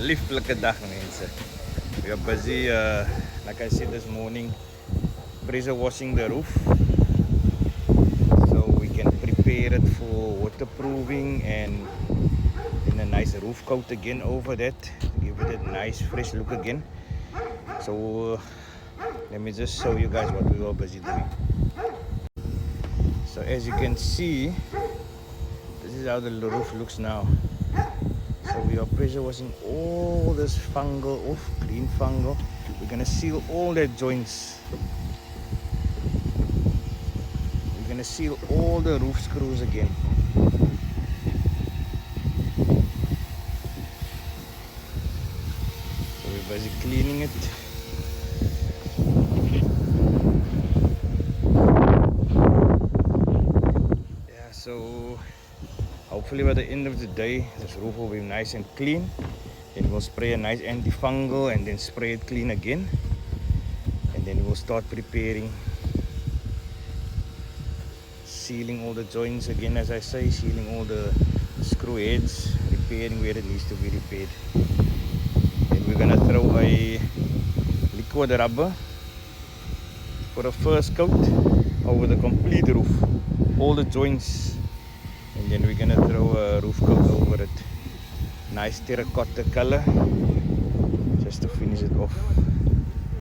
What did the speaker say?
lieflijke dag mensen. We are busy, like I said this morning, pressure washing the roof. So we can prepare it for waterproofing and then a nice roof coat again over that. To give it a nice fresh look again. So let me just show you guys what we were busy doing. So as you can see, this is how the roof looks now. So we are pressure washing all this fungal off, green fungal. We're gonna seal all the joints. We're gonna seal all the roof screws again. So we're busy cleaning it. Yeah, so hopefully by the end of the day, this roof will be nice and clean. Then we'll spray a nice antifungal and then spray it clean again. And then we'll start preparing, sealing all the joints again, as I say, sealing all the screw heads, repairing where it needs to be repaired. Then we're gonna throw a liquid rubber for a first coat over the complete roof, all the joints. And then we're gonna throw a roof coat over it, nice terracotta color, just to finish it off.